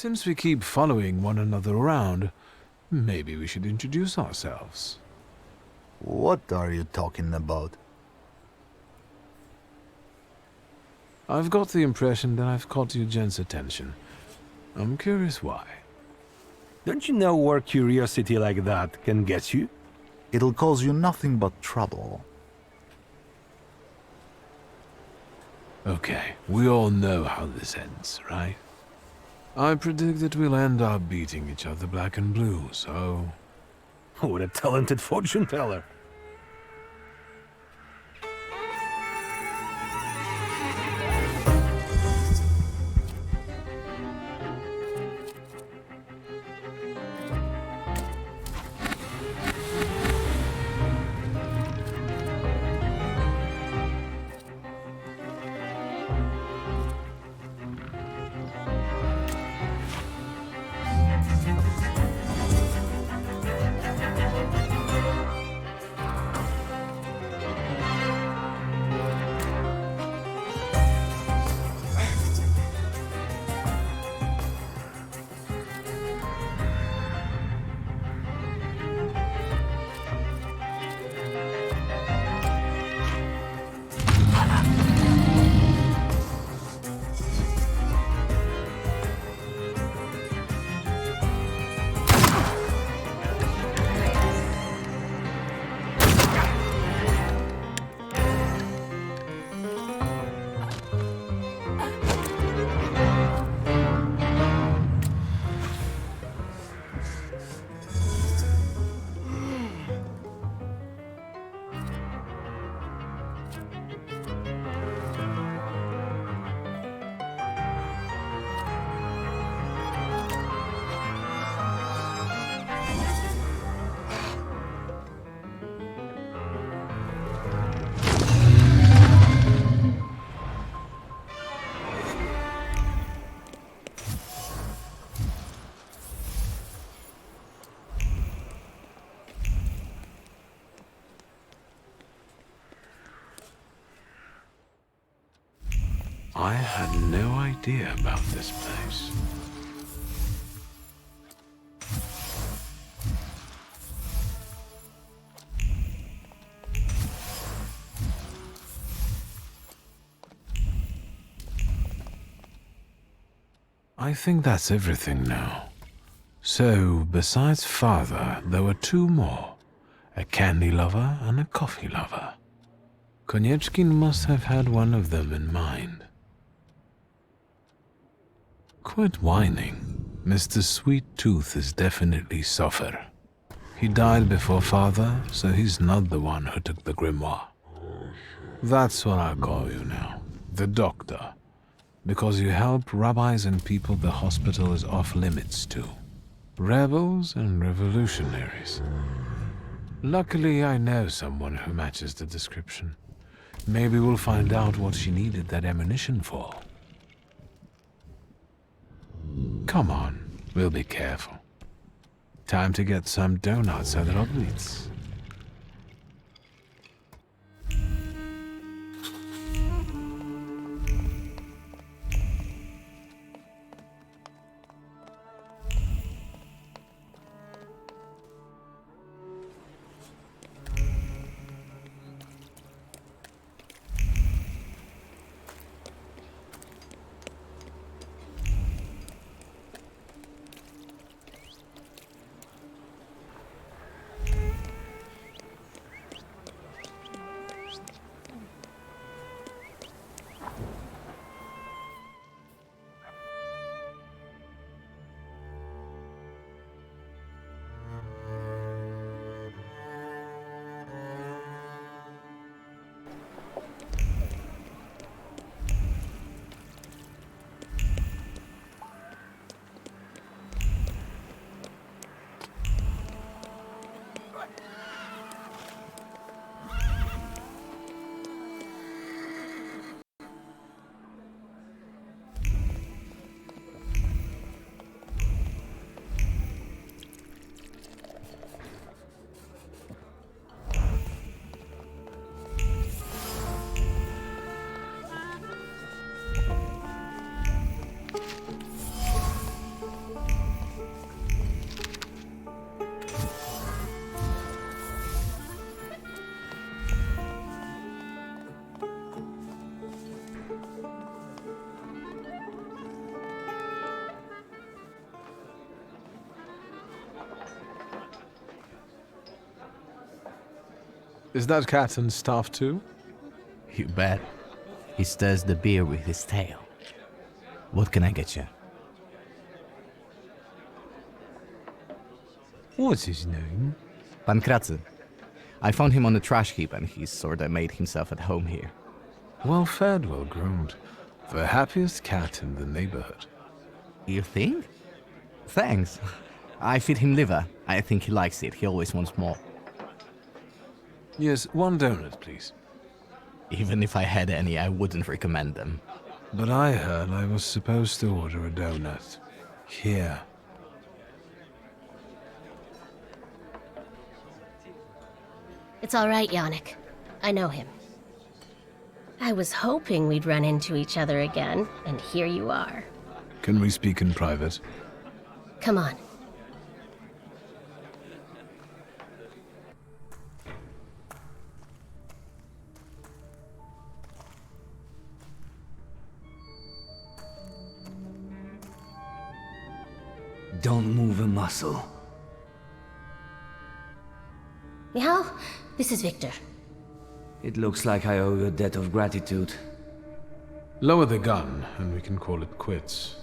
Since we keep following one another around, maybe we should introduce ourselves. What are you talking about? I've got the impression that I've caught you gents' attention. I'm curious why. Don't you know where curiosity like that can get you? It'll cause you nothing but trouble. Okay, we all know how this ends, right? I predict that we'll end up beating each other black and blue, so... What a talented fortune teller. I had no idea about this place. I think that's everything now. So, besides Father, there were two more. A candy lover and a coffee lover. Konieczkin must have had one of them in mind. Quit whining. Mr. Sweet Tooth is definitely suffer. He died before Father, so he's not the one who took the grimoire. That's what I call you now. The Doctor. Because you help rabbis and people the hospital is off limits to. Rebels and revolutionaries. Luckily, I know someone who matches the description. Maybe we'll find out what she needed that ammunition for. Come on, we'll be careful. Time to get some donuts at Roglic. Is that Captain's staff too? You bet. He stirs the beer with his tail. What can I get you? What's his name? Pankratzy. I found him on the trash heap and he's sorta made himself at home here. Well fed, well groomed. The happiest cat in the neighborhood. You think? Thanks. I feed him liver. I think he likes it. He always wants more. Yes, one donut, please. Even if I had any, I wouldn't recommend them. But I heard I was supposed to order a donut. Here. It's all right, Yannick. I know him. I was hoping we'd run into each other again, and here you are. Can we speak in private? Come on. Don't move a muscle. Michal, this is Victor. It looks like I owe you a debt of gratitude. Lower the gun, and we can call it quits.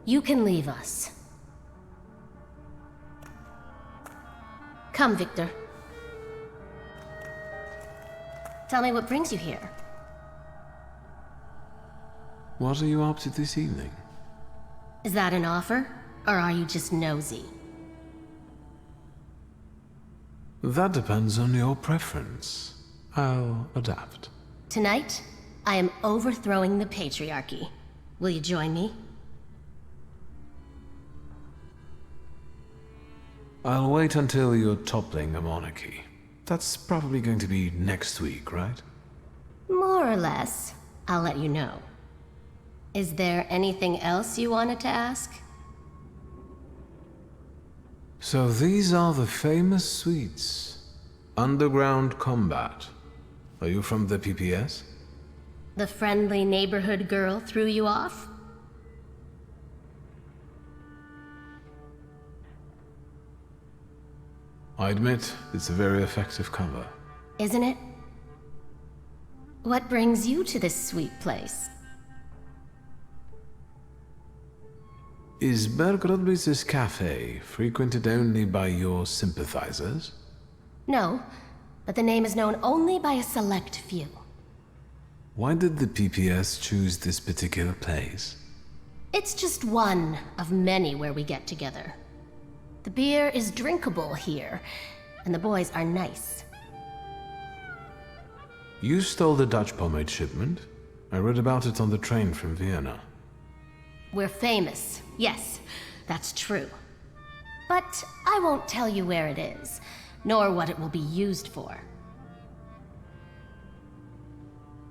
You can leave us. Come, Victor. Tell me what brings you here. What are you up to this evening? Is that an offer, or are you just nosy? That depends on your preference. I'll adapt. Tonight, I am overthrowing the patriarchy. Will you join me? I'll wait until you're toppling a monarchy. That's probably going to be next week, right? More or less. I'll let you know. Is there anything else you wanted to ask? So these are the famous suites. Underground combat. Are you from the PPS? The friendly neighborhood girl threw you off? I admit, it's a very effective cover. Isn't it? What brings you to this sweet place? Is Bergrodbitz's cafe frequented only by your sympathizers? No, but the name is known only by a select few. Why did the PPS choose this particular place? It's just one of many where we get together. The beer is drinkable here, and the boys are nice. You stole the Dutch pomade shipment? I read about it on the train from Vienna. We're famous, yes, that's true. But I won't tell you where it is, nor what it will be used for.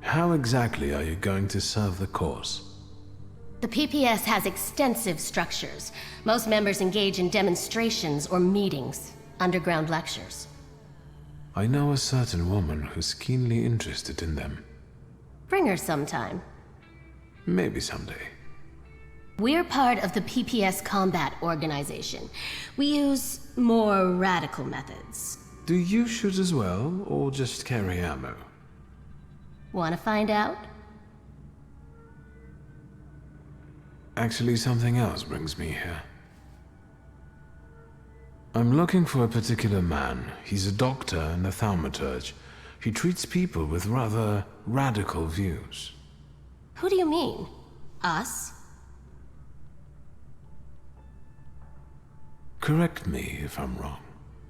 How exactly are you going to serve the cause? The PPS has extensive structures. Most members engage in demonstrations or meetings, underground lectures. I know a certain woman who's keenly interested in them. Bring her sometime. Maybe someday. We're part of the PPS Combat Organization. We use more radical methods. Do you shoot as well, or just carry ammo? Want to find out? Actually, something else brings me here. I'm looking for a particular man. He's a doctor and a Thaumaturge. He treats people with rather radical views. Who do you mean? Us? Correct me if I'm wrong.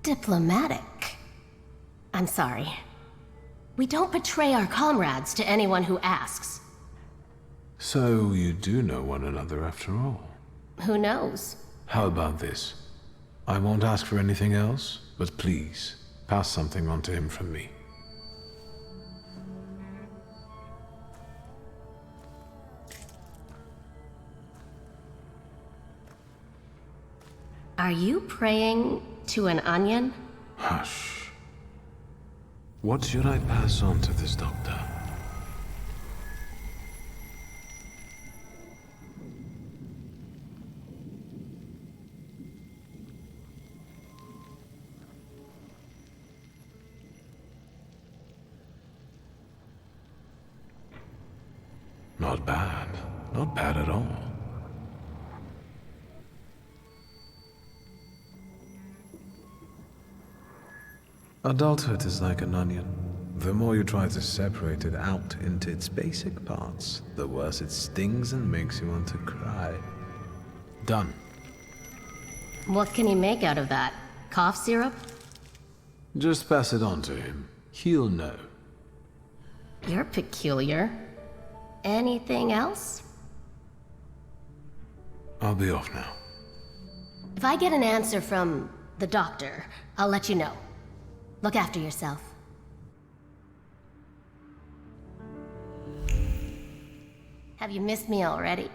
Diplomatic. I'm sorry. We don't betray our comrades to anyone who asks. So you do know one another after all. Who knows? How about this? I won't ask for anything else, but please, pass something on to him from me. Are you praying to an onion? Hush. What should I pass on to this doctor? Not bad. Not bad at all. Adulthood is like an onion. The more you try to separate it out into its basic parts, the worse it stings and makes you want to cry. Done. What can you make out of that? Cough syrup? Just pass it on to him. He'll know. You're peculiar. Anything else? I'll be off now. If I get an answer from the doctor, I'll let you know. Look after yourself. Have you missed me already?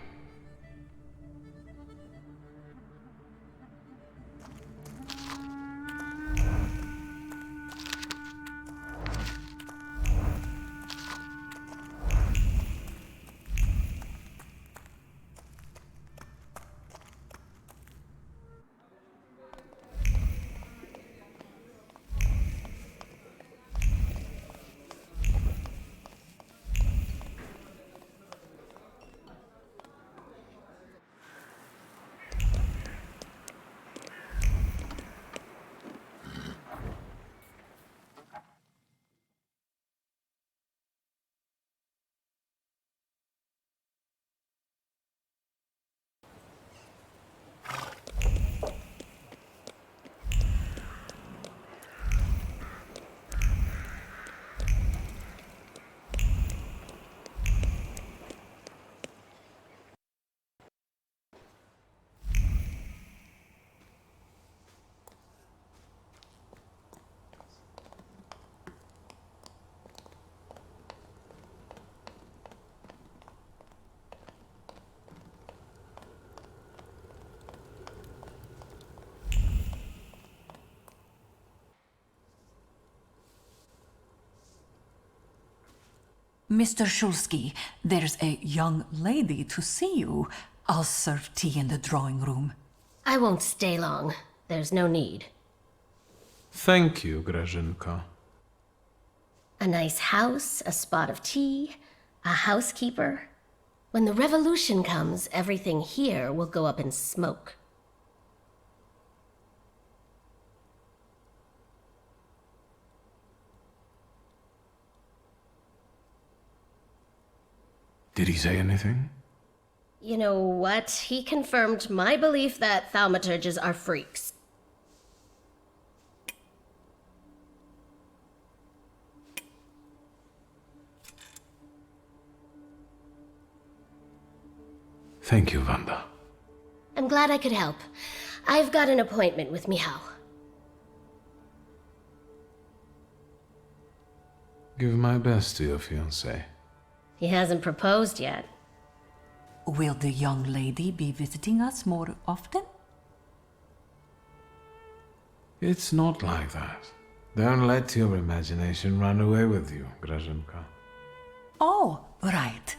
Mr. Shulsky, there's a young lady to see you. I'll serve tea in the drawing room. I won't stay long. There's no need. Thank you, Grażynka. A nice house, a spot of tea, a housekeeper. When the revolution comes, everything here will go up in smoke. Did he say anything? You know what? He confirmed my belief that Thaumaturges are freaks. Thank you, Wanda. I'm glad I could help. I've got an appointment with Michał. Give my best to your fiancé. He hasn't proposed yet. Will the young lady be visiting us more often? It's not like that. Don't let your imagination run away with you, Grażynka. Oh, right.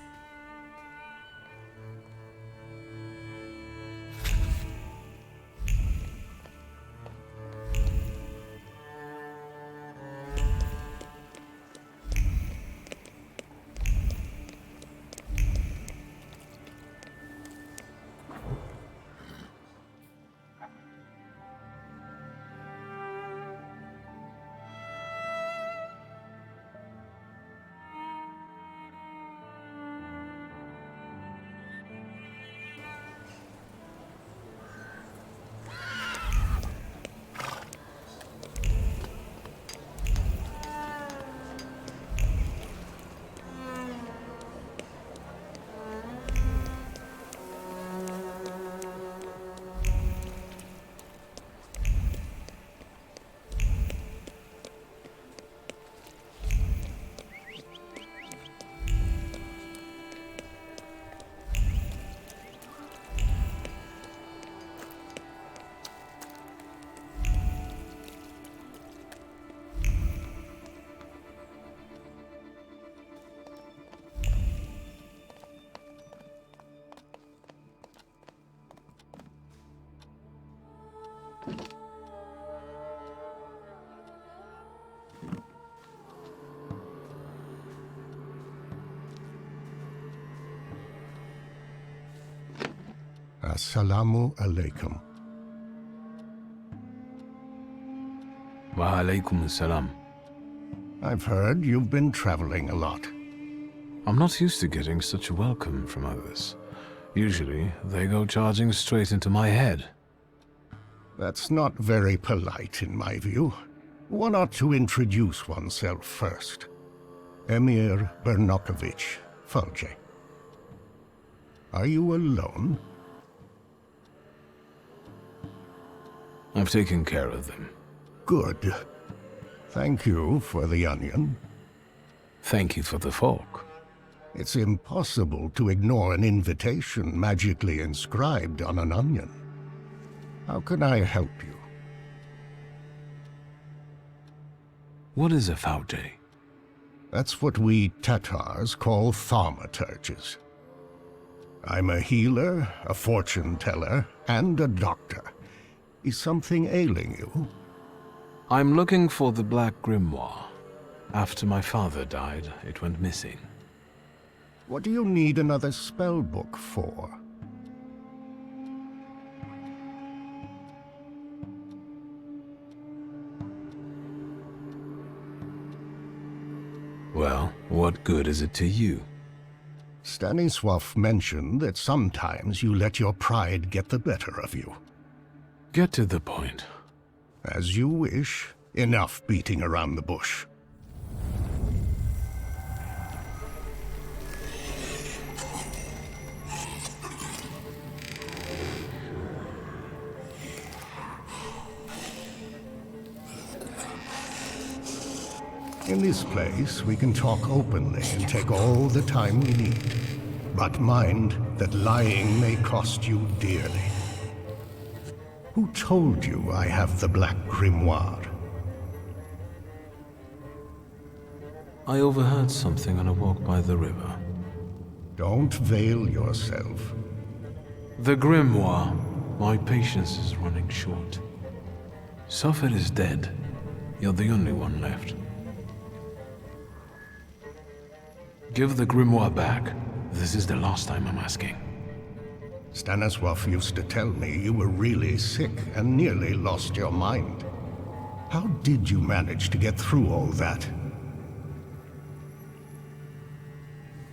Assalamu alaikum. Wa alaikum salam. I've heard you've been traveling a lot. I'm not used to getting such a welcome from others. Usually, they go charging straight into my head. That's not very polite in my view. One ought to introduce oneself first. Emir Bernakovich, Fulge. Are you alone? I've taken care of them. Good. Thank you for the onion. Thank you for the fork. It's impossible to ignore an invitation magically inscribed on an onion. How can I help you? What is a Faude? That's what we Tatars call Thaumaturges. I'm a healer, a fortune teller, and a doctor. Is something ailing you? I'm looking for the Black Grimoire. After my father died, it went missing. What do you need another spell book for? Well, what good is it to you? Stanisław mentioned that sometimes you let your pride get the better of you. Get to the point. As you wish. Enough beating around the bush. In this place, we can talk openly and take all the time we need. But mind that lying may cost you dearly. Who told you I have the Black Grimoire? I overheard something on a walk by the river. Don't veil yourself. The Grimoire. My patience is running short. Suffer is dead. You're the only one left. Give the Grimoire back. This is the last time I'm asking. Stanisław used to tell me you were really sick and nearly lost your mind. How did you manage to get through all that?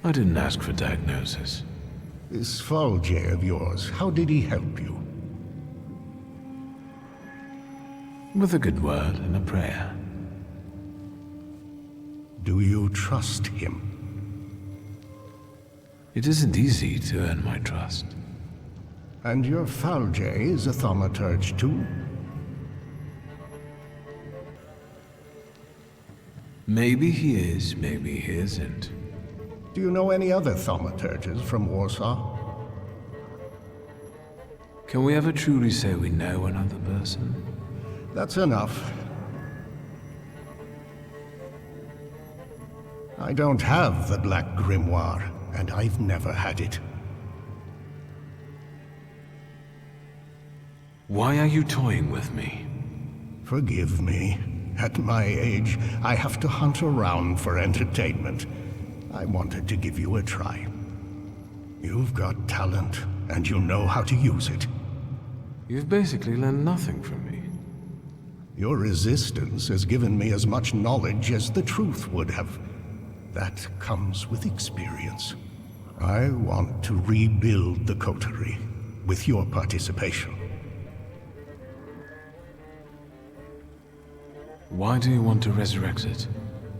I didn't ask for diagnosis. This Fulge of yours, how did he help you? With a good word and a prayer. Do you trust him? It isn't easy to earn my trust. And your Fulge is a Thaumaturge too? Maybe he is, maybe he isn't. Do you know any other Thaumaturges from Warsaw? Can we ever truly say we know another person? That's enough. I don't have the Black Grimoire, and I've never had it. Why are you toying with me? Forgive me. At my age, I have to hunt around for entertainment. I wanted to give you a try. You've got talent, and you know how to use it. You've basically learned nothing from me. Your resistance has given me as much knowledge as the truth would have. That comes with experience. I want to rebuild the coterie, with your participation. Why do you want to resurrect it?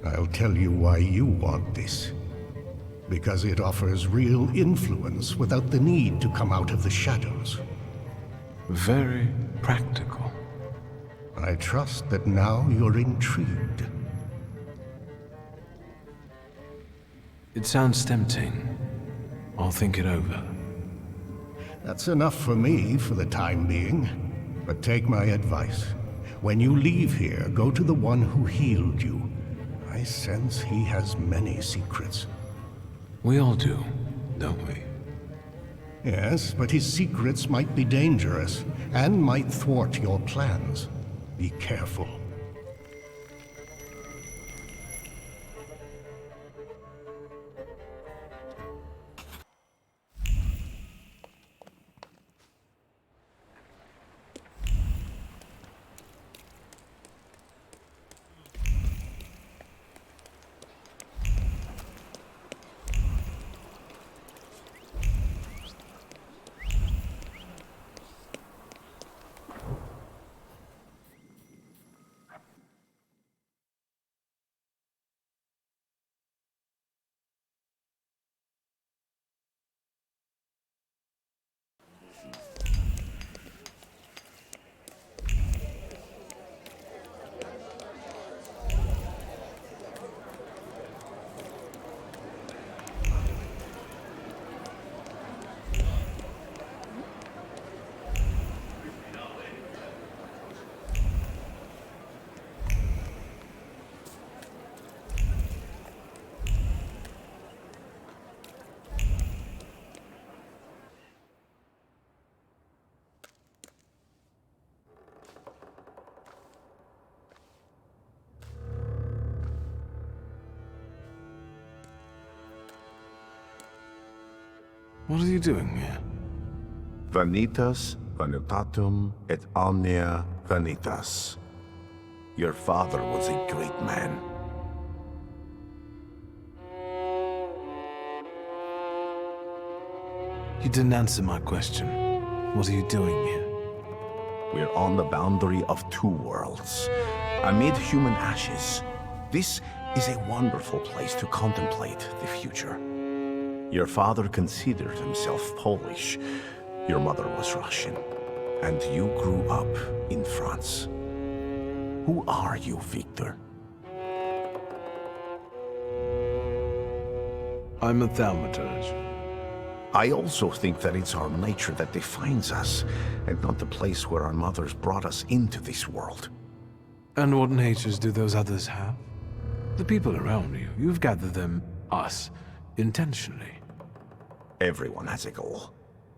I'll tell you why you want this. Because it offers real influence without the need to come out of the shadows. Very practical. I trust that now you're intrigued. It sounds tempting. I'll think it over. That's enough for me for the time being. But take my advice. When you leave here, go to the one who healed you. I sense he has many secrets. We all do, don't we? Yes, but his secrets might be dangerous, and might thwart your plans. Be careful. What are you doing here? Vanitas, vanitatum, et omnia vanitas. Your father was a great man. You didn't answer my question. What are you doing here? We're on the boundary of two worlds, amid human ashes. This is a wonderful place to contemplate the future. Your father considered himself Polish. Your mother was Russian. And you grew up in France. Who are you, Victor? I'm a Thaumaturge. I also think that it's our nature that defines us, and not the place where our mothers brought us into this world. And what natures do those others have? The people around you, you've gathered them, us, intentionally. Everyone has a goal.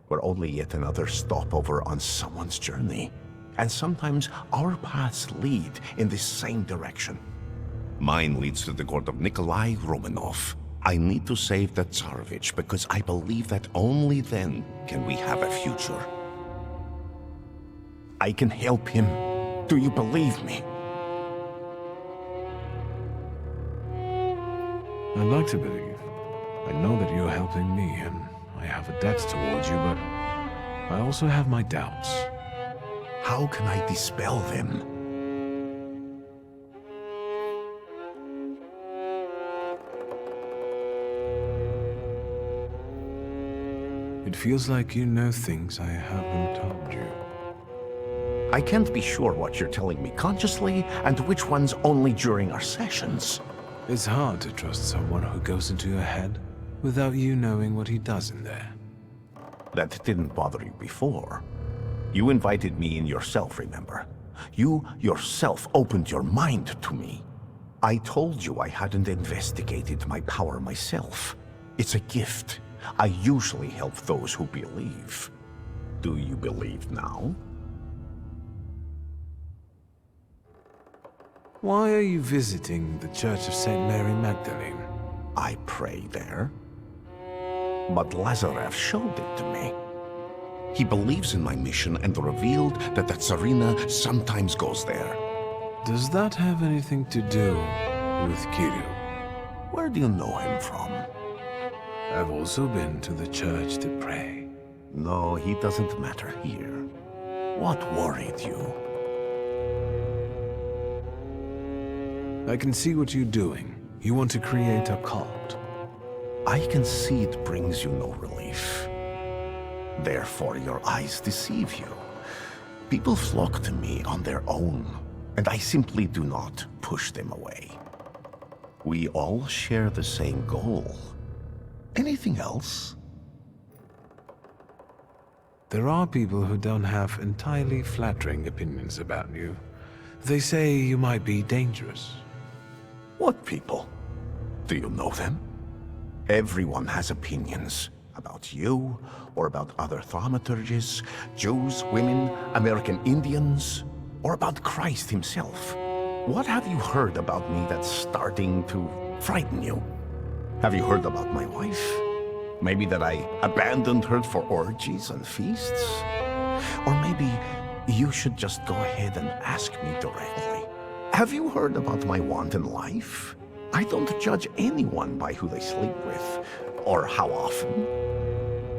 We're only yet another stopover on someone's journey. And sometimes our paths lead in the same direction. Mine leads to the court of Nikolai Romanov. I need to save the Tsarevich because I believe that only then can we have a future. I can help him. Do you believe me? I'd like to believe. I know that you're helping me, and I have a debt towards you, but I also have my doubts. How can I dispel them? It feels like you know things I haven't told you. I can't be sure what you're telling me consciously and which ones only during our sessions. It's hard to trust someone who goes into your head without you knowing what he does in there. That didn't bother you before. You invited me in yourself, remember? You yourself opened your mind to me. I told you I hadn't investigated my power myself. It's a gift. I usually help those who believe. Do you believe now? Why are you visiting the Church of St. Mary Magdalene? I pray there. But Lazarev showed it to me. He believes in my mission and revealed that the Tsarina sometimes goes there. Does that have anything to do with Kirill? Where do you know him from? I've also been to the church to pray. No, he doesn't matter here. What worried you? I can see what you're doing. You want to create a cult. I can see it brings you no relief. Therefore, your eyes deceive you. People flock to me on their own, and I simply do not push them away. We all share the same goal. Anything else? There are people who don't have entirely flattering opinions about you. They say you might be dangerous. What people? Do you know them? Everyone has opinions about you, or about other thaumaturges, Jews, women, American Indians, or about Christ himself. What have you heard about me that's starting to frighten you? Have you heard about my wife? Maybe that I abandoned her for orgies and feasts? Or maybe you should just go ahead and ask me directly. Have you heard about my wanton life? I don't judge anyone by who they sleep with, or how often.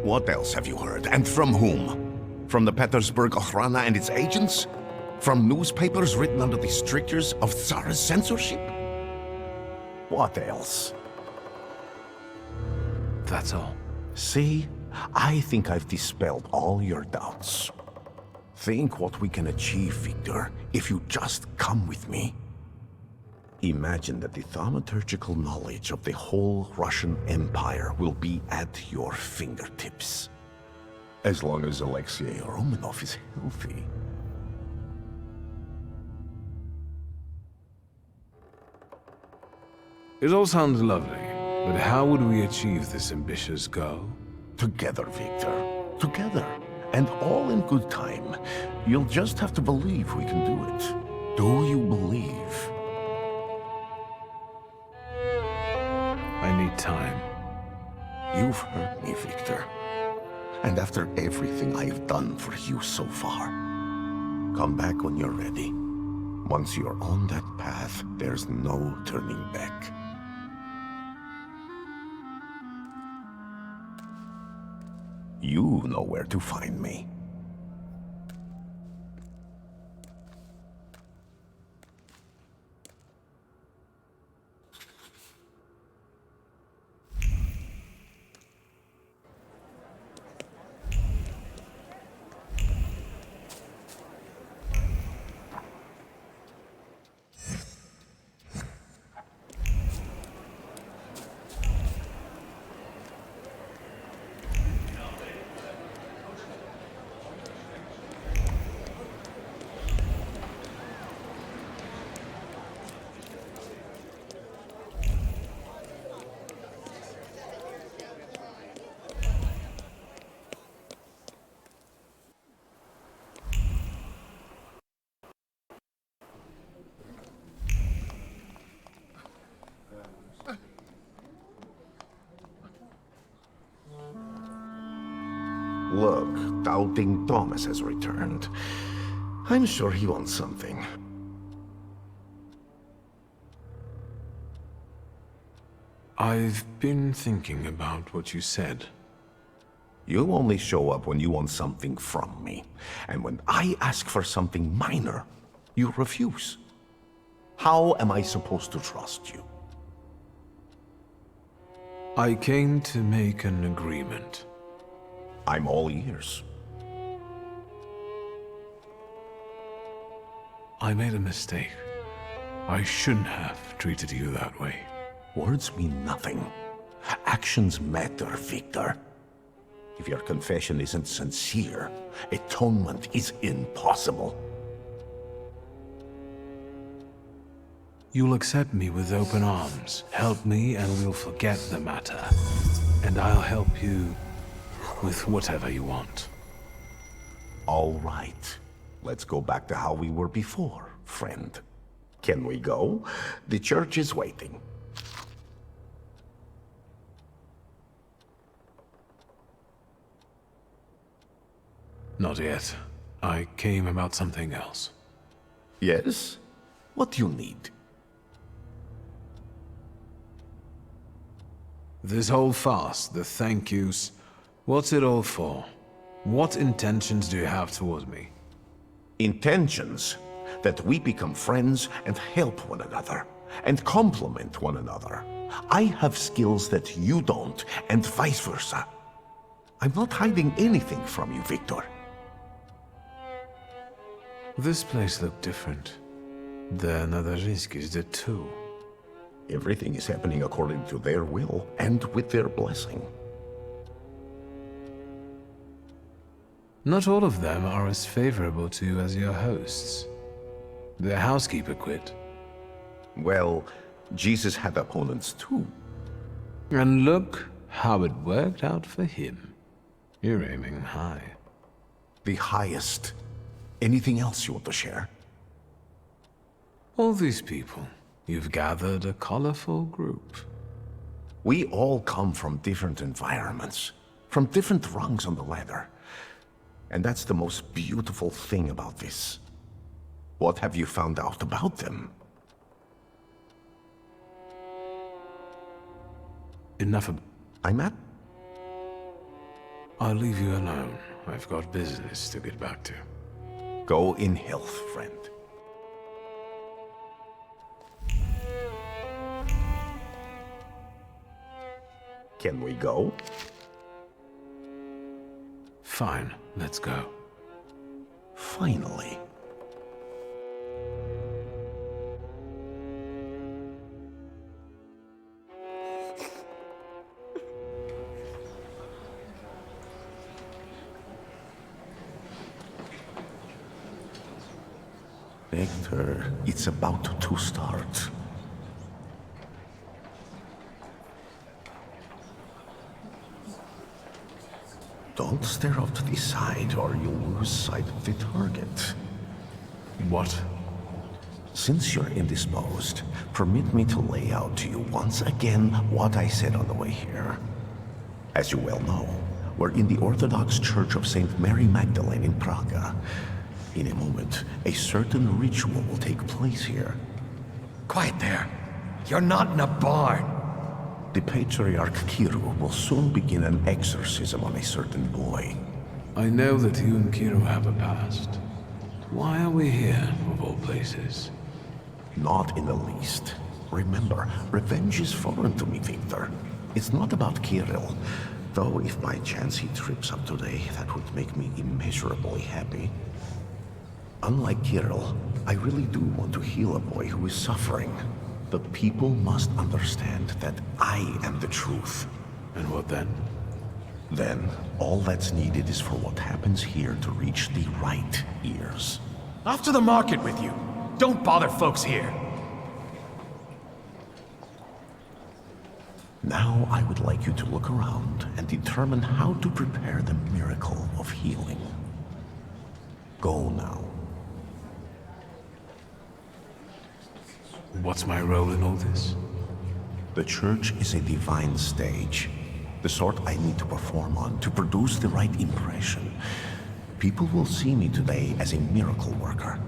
What else have you heard, and from whom? From the Petersburg Okhrana and its agents? From newspapers written under the strictures of Tsar's censorship? What else? That's all. See, I think I've dispelled all your doubts. Think what we can achieve, Victor, if you just come with me. Imagine that the thaumaturgical knowledge of the whole Russian Empire will be at your fingertips. As long as Alexei Romanov is healthy. It all sounds lovely, but how would we achieve this ambitious goal? Together, Victor. Together. And all in good time. You'll just have to believe we can do it. Do you believe? I need time. You've heard me, Victor. And after everything I've done for you so far, come back when you're ready. Once you're on that path, there's no turning back. You know where to find me. Look, Doubting Thomas has returned. I'm sure he wants something. I've been thinking about what you said. You only show up when you want something from me. And when I ask for something minor, you refuse. How am I supposed to trust you? I came to make an agreement. I'm all ears. I made a mistake. I shouldn't have treated you that way. Words mean nothing. Actions matter, Victor. If your confession isn't sincere, atonement is impossible. You'll accept me with open arms, help me, and we'll forget the matter. And I'll help you with whatever you want. All right. Let's go back to how we were before, friend. Can we go? The church is waiting. Not yet. I came about something else. Yes? What do you need? This whole farce, the thank yous, what's it all for? What intentions do you have toward me? Intentions that we become friends and help one another, and complement one another. I have skills that you don't, and vice versa. I'm not hiding anything from you, Victor. This place looked different. The Nadarzinskis did too. Everything is happening according to their will, and with their blessing. Not all of them are as favorable to you as your hosts. Their housekeeper quit. Well, Jesus had opponents too. And look how it worked out for him. You're aiming high. The highest. Anything else you want to share? All these people, you've gathered a colorful group. We all come from different environments, from different rungs on the ladder. And that's the most beautiful thing about this. What have you found out about them? Enough of... I'm at... I'll leave you alone. I've got business to get back to. Go in health, friend. Can we go? Fine, let's go. Finally. Victor, it's about to start. Don't stare off to the side or you'll lose sight of the target. What? Since you're indisposed, permit me to lay out to you once again what I said on the way here. As you well know, We're in the Orthodox Church of St. Mary Magdalene in Praga. In a moment, a certain ritual will take place here. Quiet there. You're not in a barn. The Patriarch Kiru will soon begin an exorcism on a certain boy. I know that you and Kiro have a past. Why are we here, of all places? Not in the least. Remember, revenge is foreign to me, Victor. It's not about Kirill. Though if by chance he trips up today, that would make me immeasurably happy. Unlike Kirill, I really do want to heal a boy who is suffering. The people must understand that I am the truth. And what then? Then, all that's needed is for what happens here to reach the right ears. Off to the market with you. Don't bother folks here. Now I would like you to look around and determine how to prepare the miracle of healing. Go now. What's my role in all this? The church is a divine stage. The sort I need to perform on to produce the right impression. People will see me today as a miracle worker.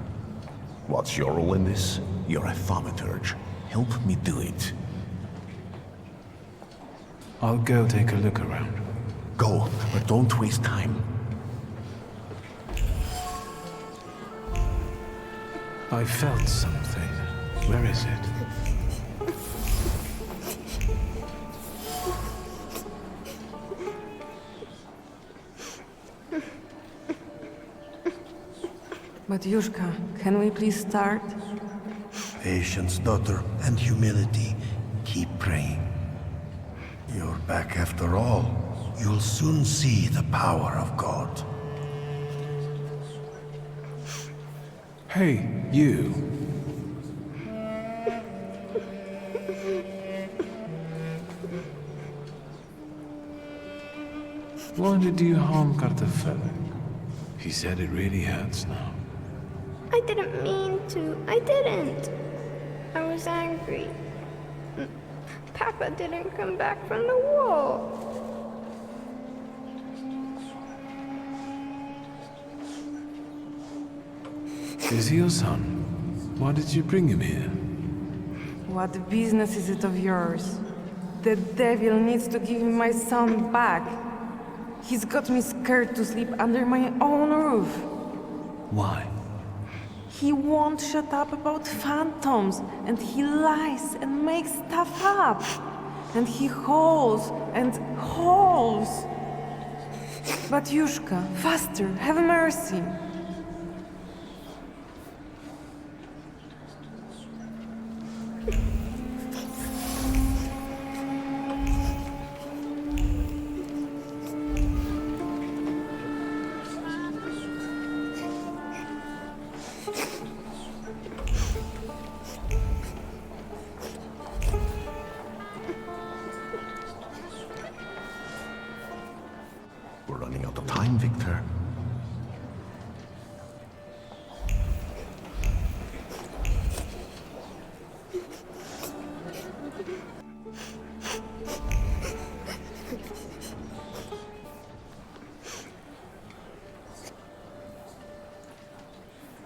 What's your role in this? You're a Thaumaturge. Help me do it. I'll go take a look around. Go, but don't waste time. I felt something. Where is it? But Yushka, can we please start? Patience, daughter, and humility. Keep praying. You're back after all. You'll soon see the power of God. Hey, you. Why did you harm Kartafelek? He said it really hurts now. I didn't mean to. I didn't. I was angry. Papa didn't come back from the wall. Is he your son? Why did you bring him here? What business is it of yours? The devil needs to give me my son back. He's got me scared to sleep under my own roof. Why? He won't shut up about phantoms, and he lies and makes stuff up. And he hauls and hauls. But Yushka, faster, have mercy. We're running out of time, Victor.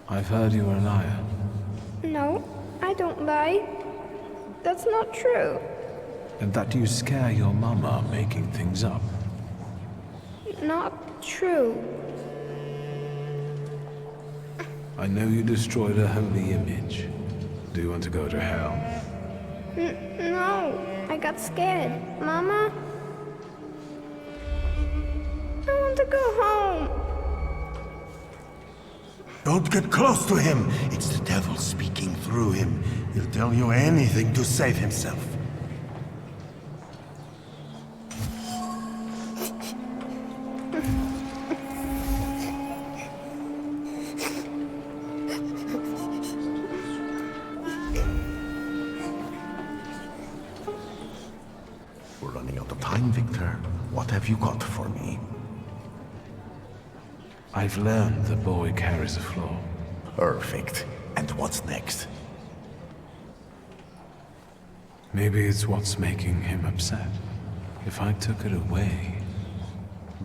I've heard you were a liar. No, I don't lie. That's not true. And that you scare your mama making things up. Not true. I know you destroyed a holy image. Do you want to go to hell? No, I got scared. Mama? I want to go home. Don't get close to him. It's the devil speaking through him. He'll tell you anything to save himself. We're running out of time, Victor. What have you got for me? I've learned the boy carries a flaw. Perfect. And what's next? Maybe it's what's making him upset. If I took it away...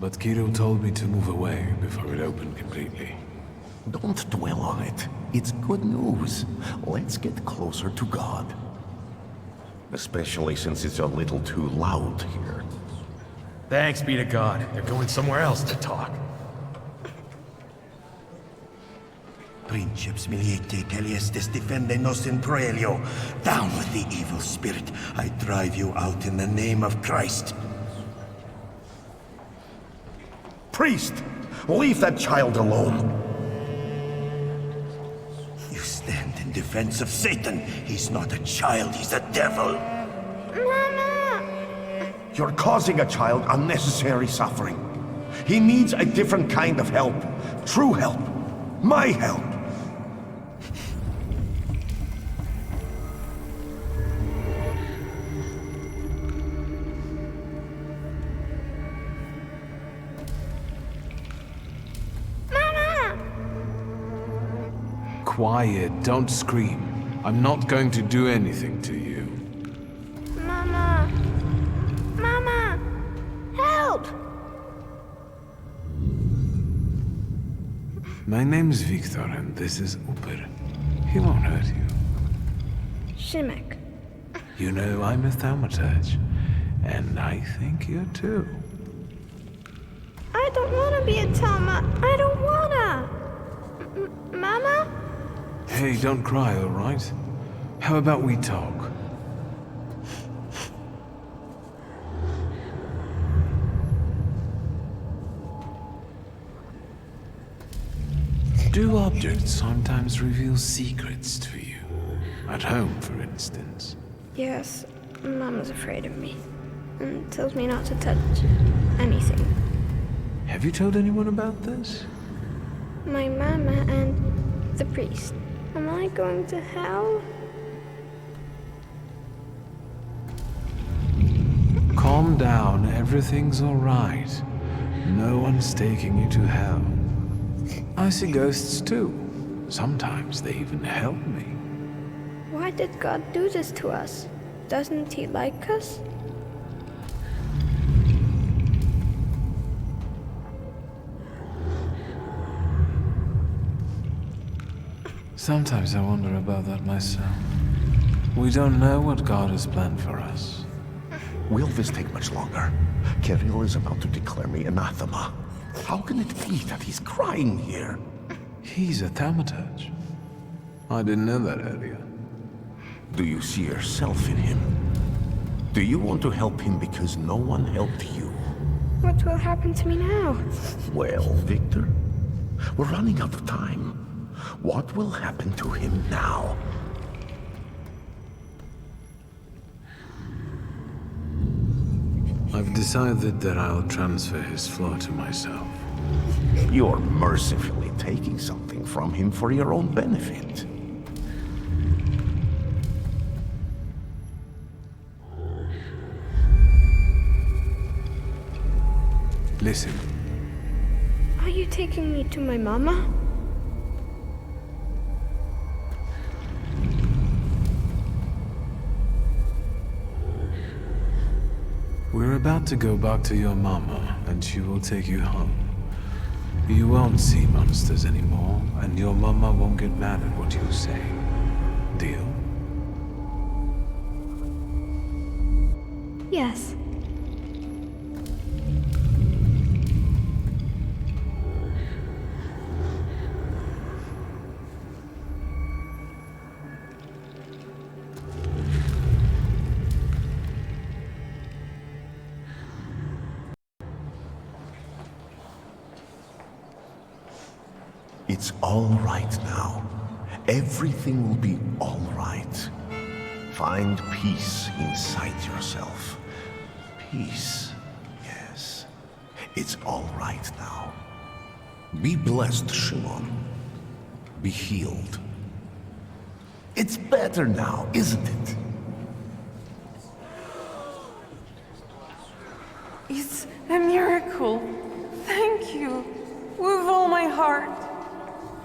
but Kiro told me to move away before it opened completely. Don't dwell on it. It's good news. Let's get closer to God. Especially since it's a little too loud here. Thanks be to God. They're going somewhere else to talk. Princeps miliete caliestes defendenos in proelio. Down with the evil spirit. I drive you out in the name of Christ. Priest! Leave that child alone! You stand in defense of Satan. He's not a child, he's a devil. Mama! You're causing a child unnecessary suffering. He needs a different kind of help. True help. My help. Quiet, don't scream. I'm not going to do anything to you. Mama! Mama! Help! My name's Victor and this is Uper. He won't hurt you. Shimek. You know I'm a Thaumaturge, and I think you too. I don't wanna be a Thelma. I don't wanna! Mama? Hey, don't cry, all right? How about we talk? Do objects sometimes reveal secrets to you? At home, for instance. Yes, Mama's afraid of me. And tells me not to touch anything. Have you told anyone about this? My mama and the priest. Am I going to hell? Calm down, everything's all right. No one's taking you to hell. I see ghosts too. Sometimes they even help me. Why did God do this to us? Doesn't he like us? Sometimes I wonder about that myself. We don't know what God has planned for us. Will this take much longer? Kirill is about to declare me anathema. How can it be that he's crying here? He's a Thaumaturge. I didn't know that earlier. Do you see yourself in him? Do you want to help him because no one helped you? What will happen to me now? Well, Victor, we're running out of time. What will happen to him now? I've decided that I'll transfer his flaw to myself. You're mercifully taking something from him for your own benefit. Listen. Are you taking me to my mama? We're about to go back to your mama, and she will take you home. You won't see monsters anymore, and your mama won't get mad at what you say. Deal? Yes. It's all right now. Everything will be all right. Find peace inside yourself. Peace, yes. It's all right now. Be blessed, Shimon. Be healed. It's better now, isn't it? It's a miracle. Thank you. With all my heart.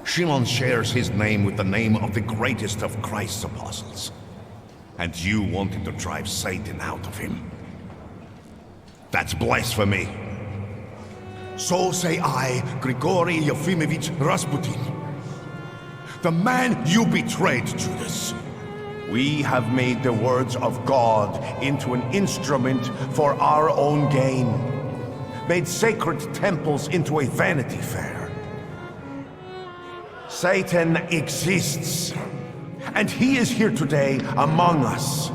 Shimon shares his name with the name of the greatest of Christ's apostles. And you wanted to drive Satan out of him. That's blasphemy. So say I, Grigory Yefimovich Rasputin. The man you betrayed, Judas. We have made the words of God into an instrument for our own gain. Made sacred temples into a vanity fair. Satan exists, and he is here today among us.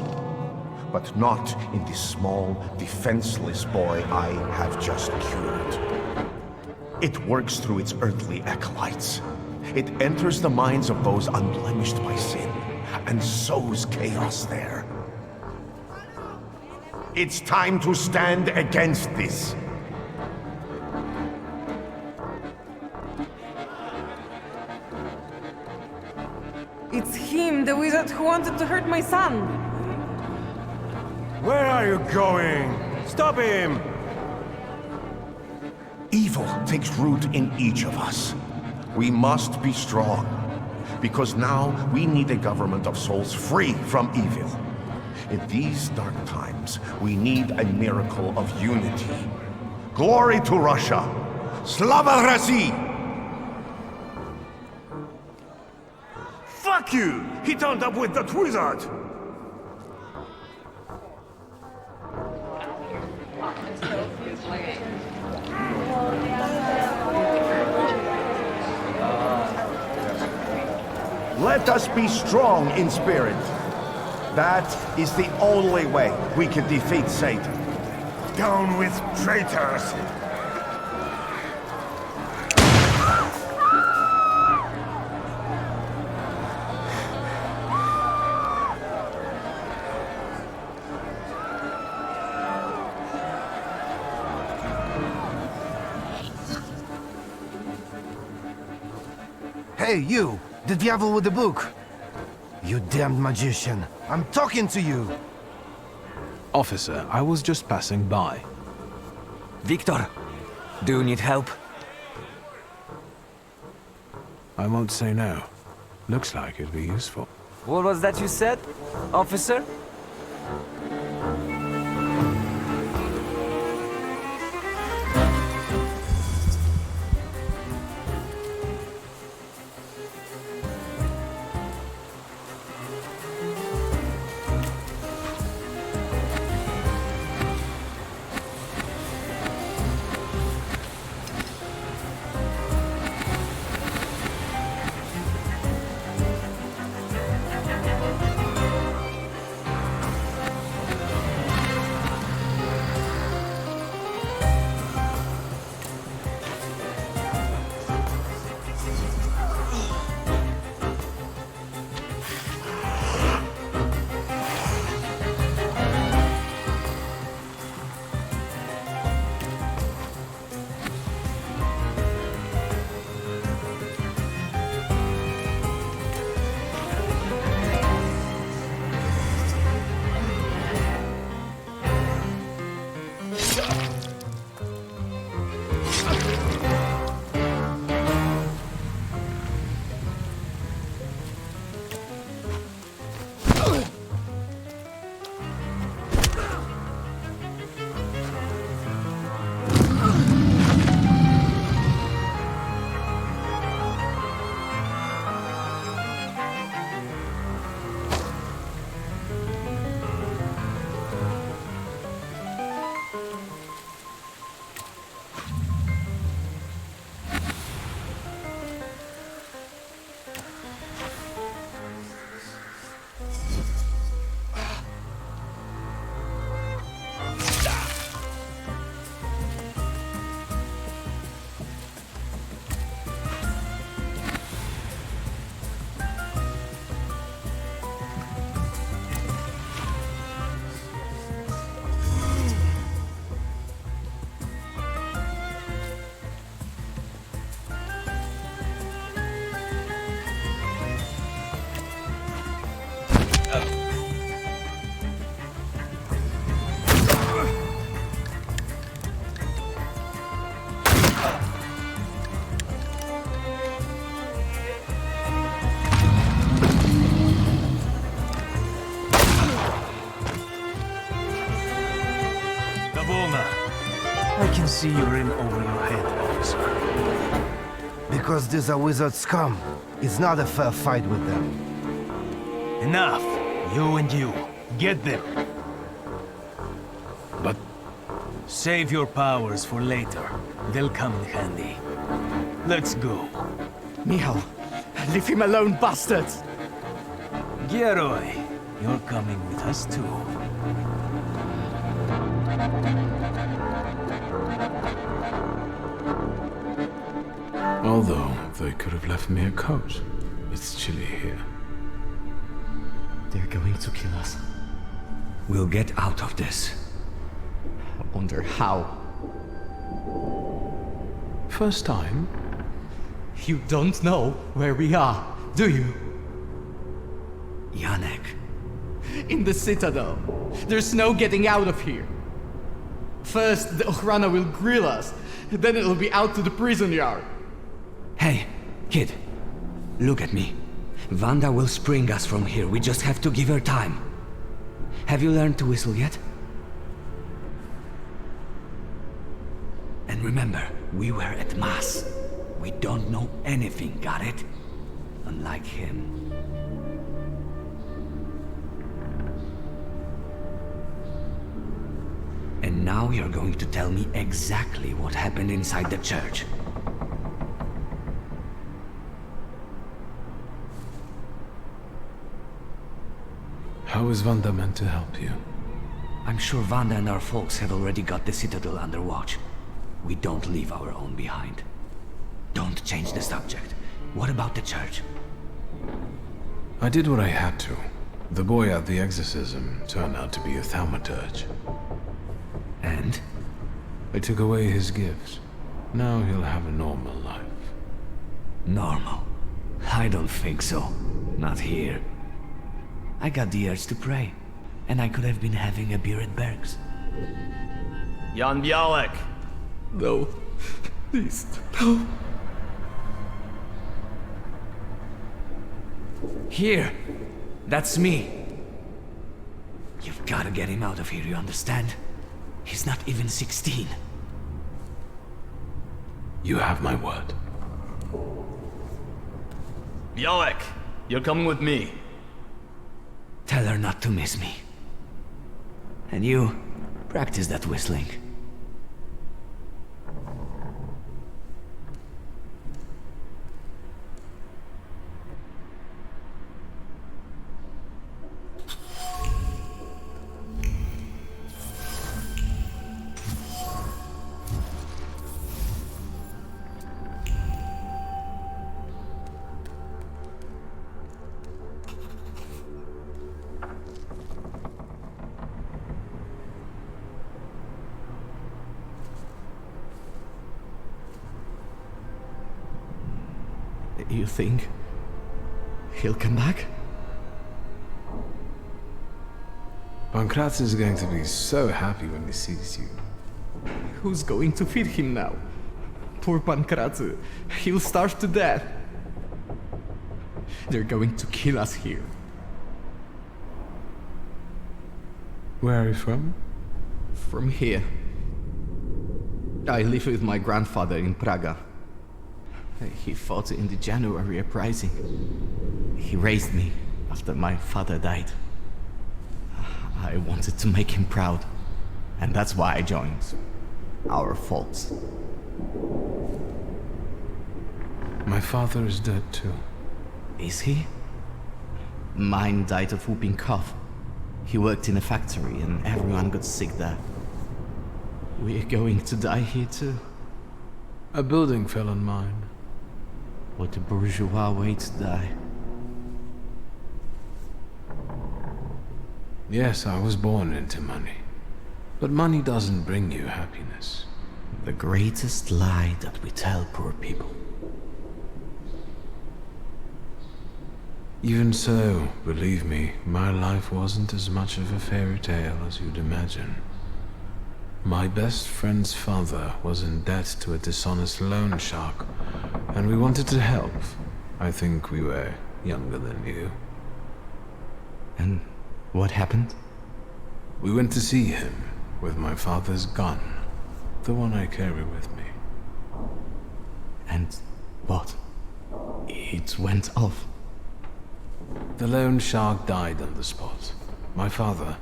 But not in this small, defenseless boy I have just cured. It works through its earthly acolytes. It enters the minds of those unblemished by sin, and sows chaos there. It's time to stand against this. It's him, the wizard who wanted to hurt my son. Where are you going? Stop him! Evil takes root in each of us. We must be strong, because now we need a government of souls free from evil. In these dark times, we need a miracle of unity. Glory to Russia! Slava России! Fuck you! He turned up with that wizard! Let us be strong in spirit. That is the only way we can defeat Satan. Down with traitors! Hey, you! The devil with the book! You damned magician! I'm talking to you! Officer, I was just passing by. Victor, do you need help? I won't say no. Looks like it'd be useful. What was that you said, officer? I can see you're in over your head. wizards? Because these are wizard scum. It's not a fair fight with them. Enough! You and you. Get them. But Save your powers for later. They'll come in handy. Let's go. Michal, leave him alone, bastards! Geroy, you're coming with us too. although they could have left me a coat, it's chilly here. They're going to kill us. We'll get out of this. I wonder how. First time? You don't know where we are, do you? Yannick. In the Citadel. There's no getting out of here. First, the Ochrana will grill us, then it'll be out to the prison yard. Hey, kid. Look at me. Vanda will spring us from here. We just have to give her time. Have you learned to whistle yet? And remember, we were at Mass. We don't know anything, got it? Unlike him. And now you're going to tell me exactly what happened inside the church. How is Vanda meant to help you? I'm sure Vanda and our folks have already got the Citadel under watch. We don't leave our own behind. Don't change the subject. What about the church? I did what I had to. The boy at the exorcism turned out to be a Thaumaturge. And? I took away his gift. Now he'll have a normal life. Normal? I don't think so. Not here. I got the urge to pray, and I could have been having a beer at Berg's. Jan Bialek! No. Please, no. Here! That's me! You've gotta get him out of here, you understand? He's not even 16. You have my word. Bialek, you're coming with me. Tell her not to miss me. And you, practice that whistling. You think he'll come back? Pankraz is going to be so happy when he sees you. Who's going to feed him now? Poor Pankraz. He'll starve to death. They're going to kill us here. Where are you from? From here. I live with my grandfather in Praga. He fought in the January uprising. He raised me after my father died. I wanted to make him proud, and that's why I joined our folks. My father is dead too. Is he? Mine died of whooping cough. He worked in a factory and everyone got sick there. We're going to die here too. A building fell on mine. What a bourgeois way to die. Yes, I was born into money. But money doesn't bring you happiness. The greatest lie that we tell poor people. Even so, believe me, my life wasn't as much of a fairy tale as you'd imagine. My best friend's father was in debt to a dishonest loan shark, and we wanted to help. I think we were younger than you. And what happened? We went to see him with my father's gun, the one I carry with me. And what? It went off. The loan shark died on the spot. My father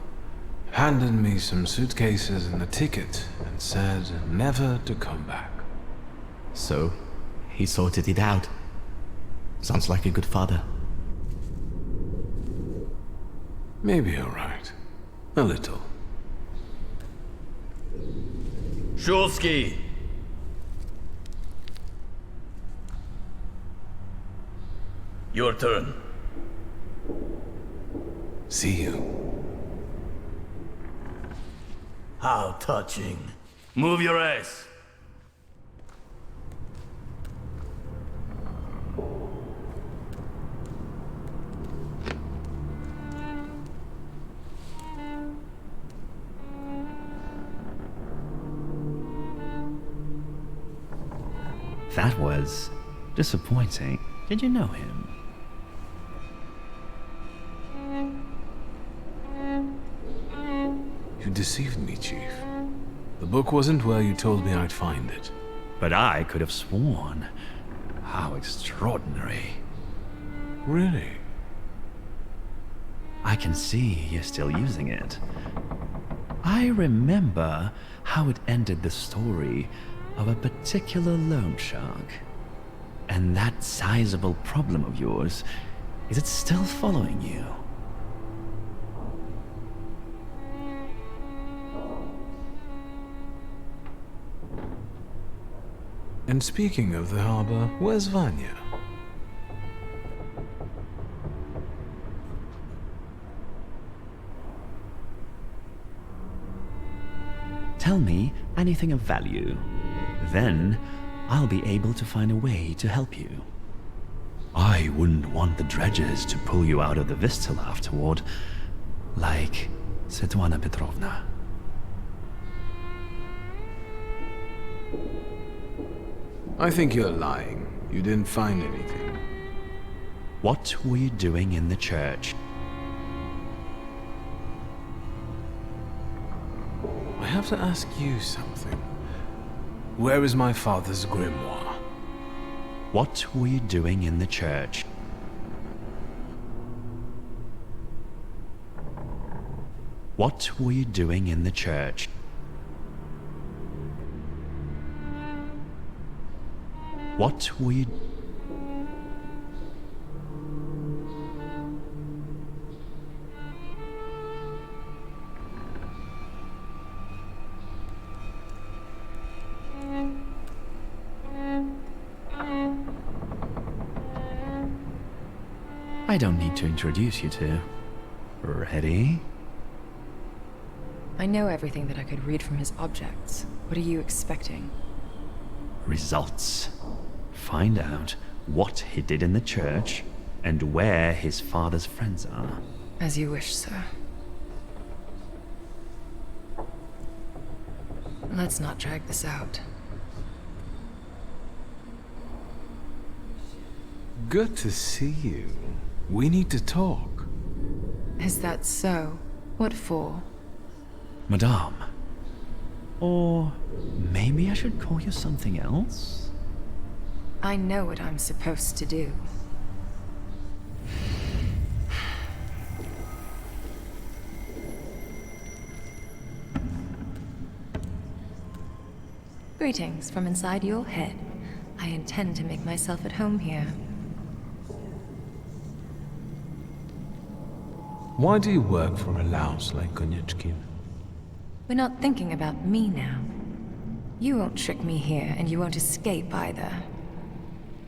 handed me some suitcases and a ticket and said never to come back. So, he sorted it out. Sounds like a good father. Maybe you're right. A little. Shulsky! Your turn. See you. How touching. Move your ass. That was disappointing. Did you know him? You deceived me, Chief. The book wasn't where you told me I'd find it. But I could have sworn. How extraordinary. Really? I can see you're still using it. I remember how it ended the story of a particular loan shark. And that sizable problem of yours, is it still following you? And speaking of the harbor, where's Vanya? Tell me anything of value. Then, I'll be able to find a way to help you. I wouldn't want the dredgers to pull you out of the Vistula afterward, like Svetlana Petrovna. I think you're lying. You didn't find anything. What were you doing in the church? I have to ask you something. Where is my father's grimoire? What were you doing in the church? What were you doing in the church? What were you... I don't need to introduce you to. Ready? I know everything that I could read from his objects. What are you expecting? Results. Find out what he did in the church and where his father's friends are. As you wish, sir. Let's not drag this out. Good to see you. We need to talk. Is that so? What for? Madame. Or maybe I should call you something else? I know what I'm supposed to do. Greetings from inside your head. I intend to make myself at home here. Why do you work for a louse like Konyechkin? We're not thinking about me now. You won't trick me here, and you won't escape either.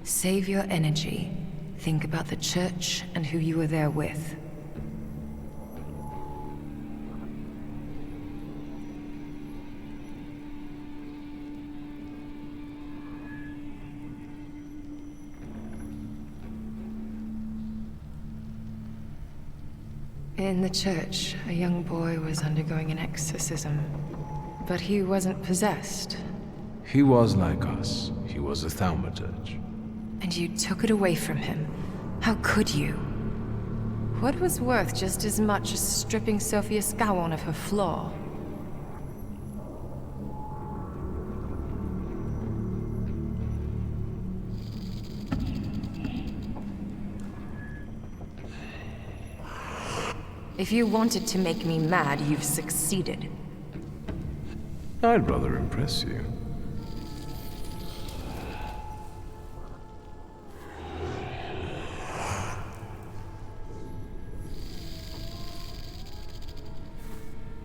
Save your energy. Think about the church and who you were there with. In the church, a young boy was undergoing an exorcism. But he wasn't possessed. He was like us. He was a Thaumaturge. And you took it away from him. How could you? What was worth just as much as stripping Sophia Skowon of her flaw? If you wanted to make me mad, you've succeeded. I'd rather impress you.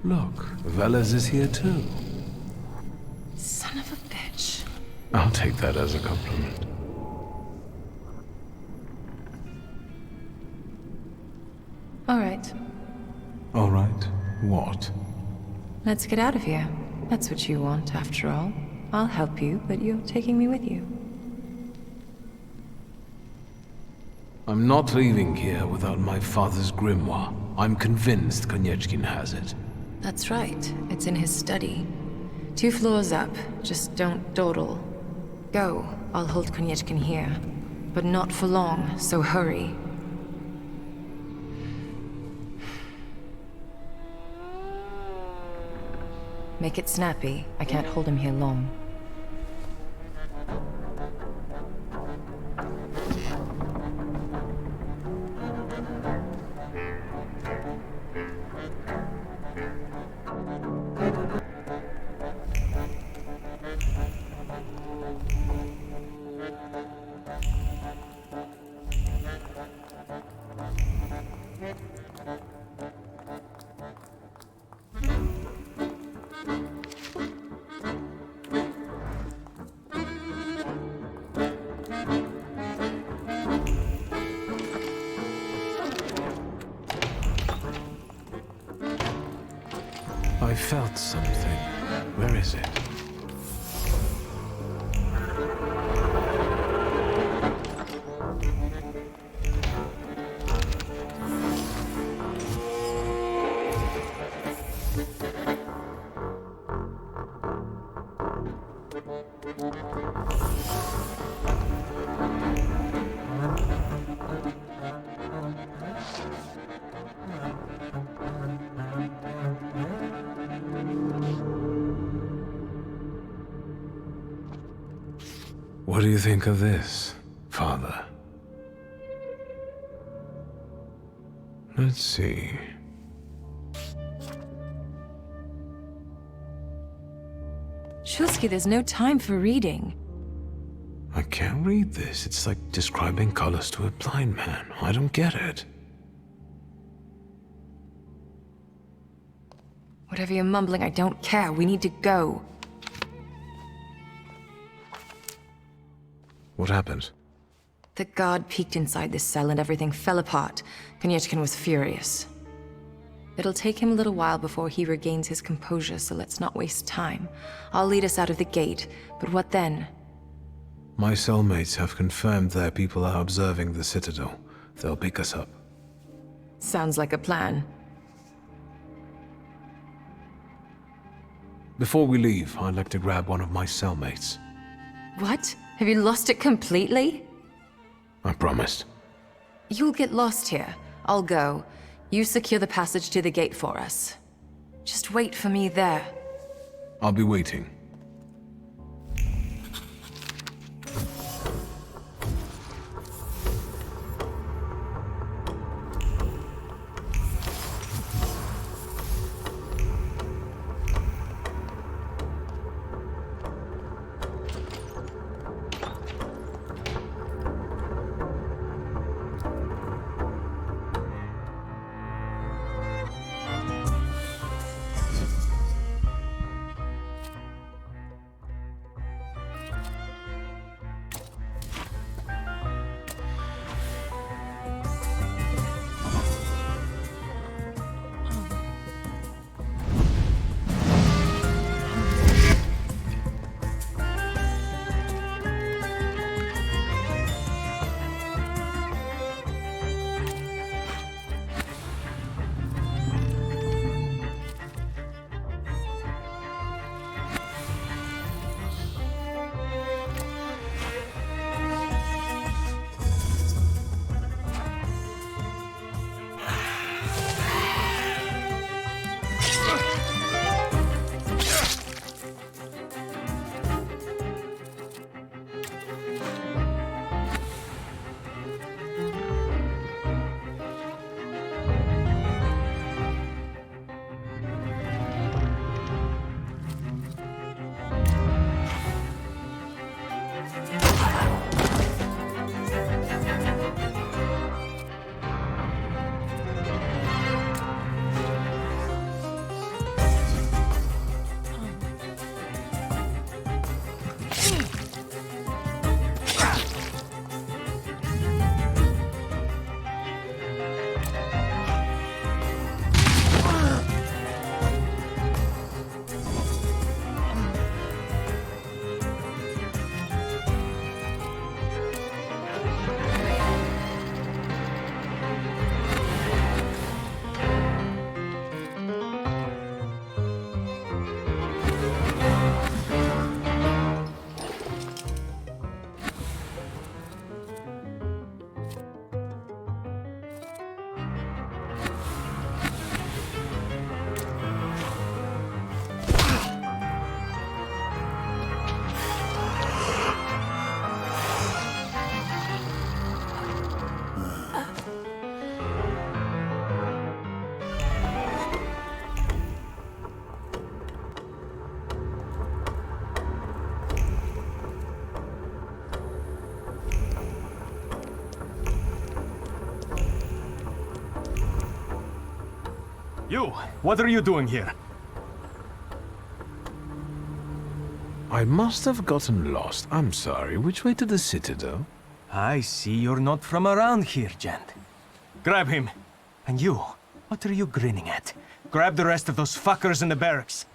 Look, Velez is here too. Son of a bitch. I'll take that as a compliment. All right, All right. What? let's get out of here. That's what you want, after all. I'll help you, but you're taking me with you. I'm not leaving here without my father's grimoire. I'm convinced Konieczkin has it. That's right. It's in his study. 2 floors up. Just don't dawdle. Go. I'll hold Konieczkin here. But not for long, so hurry. Make it snappy. I can't hold him here long. I felt something. Where is it? What do you think of this, Father? Let's see. Shulsky, there's no time for reading. I can't read this. It's like describing colors to a blind man. I don't get it. Whatever you're mumbling, I don't care. We need to go. What happened? The guard peeked inside this cell and everything fell apart. Konieczkin was furious. It'll take him a little while before he regains his composure, so let's not waste time. I'll lead us out of the gate, but what then? My cellmates have confirmed their people are observing the Citadel. They'll pick us up. Sounds like a plan. Before we leave, I'd like to grab one of my cellmates. What? Have you lost it completely? I promised. You'll get lost here. I'll go. You secure the passage to the gate for us. Just wait for me there. I'll be waiting. You, what are you doing here? I must have gotten lost. I'm sorry. Which way to the Citadel? I see you're not from around here, gent. Grab him. And you, what are you grinning at? Grab the rest of those fuckers in the barracks.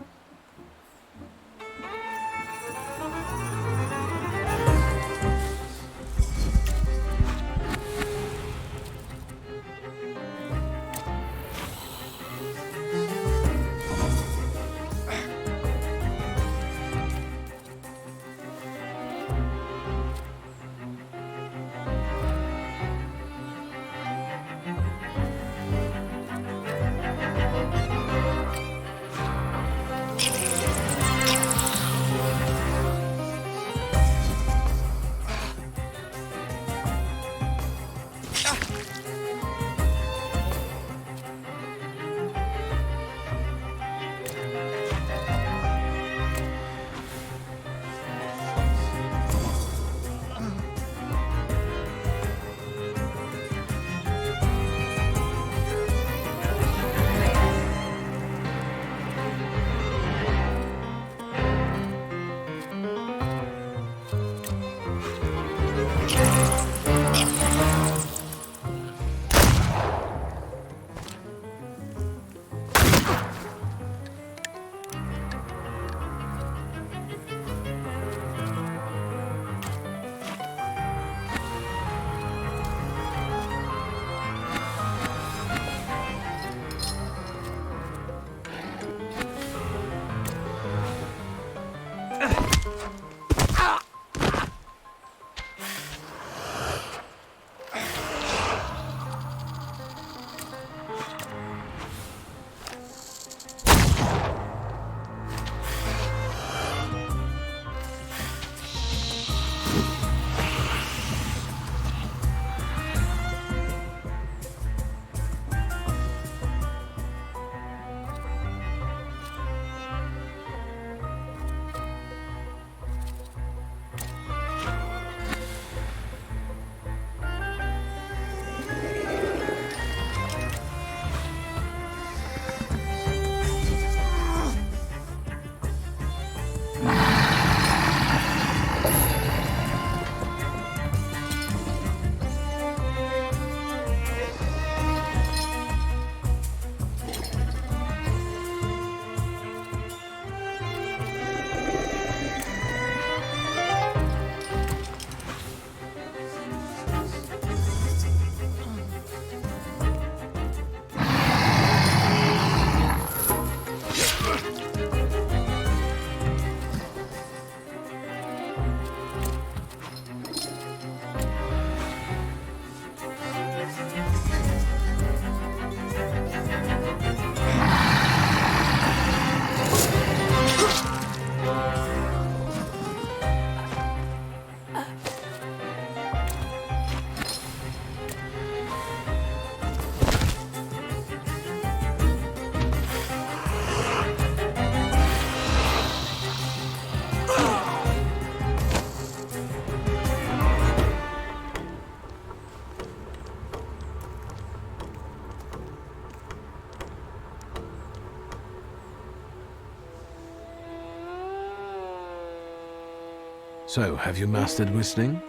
So, have you mastered whistling?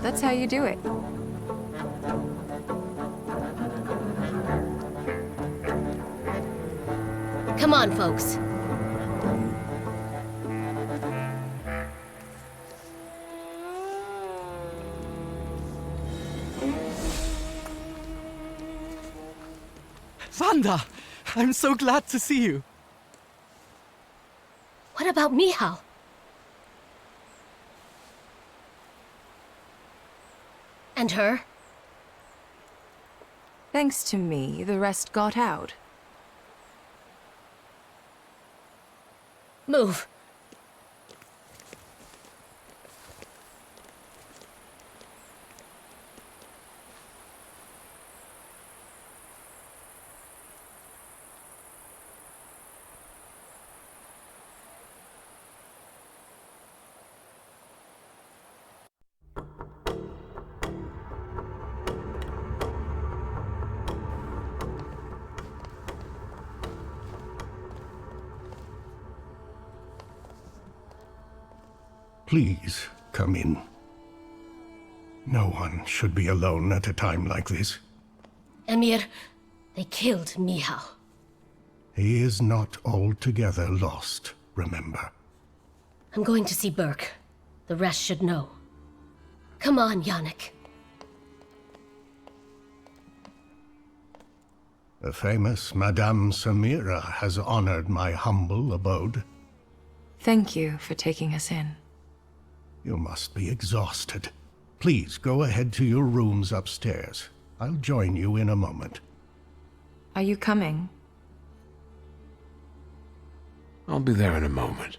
That's how you do it. Come on, folks. Wanda! I'm so glad to see you. What about Michal? And her? Thanks to me, the rest got out. Move. Please, come in. No one should be alone at a time like this. Emir, they killed Mihal. He is not altogether lost, remember. I'm going to see Burke. The rest should know. Come on, Yannick. The famous Madame Samira has honored my humble abode. Thank you for taking us in. You must be exhausted. Please go ahead to your rooms upstairs. I'll join you in a moment. Are you coming? I'll be there in a moment.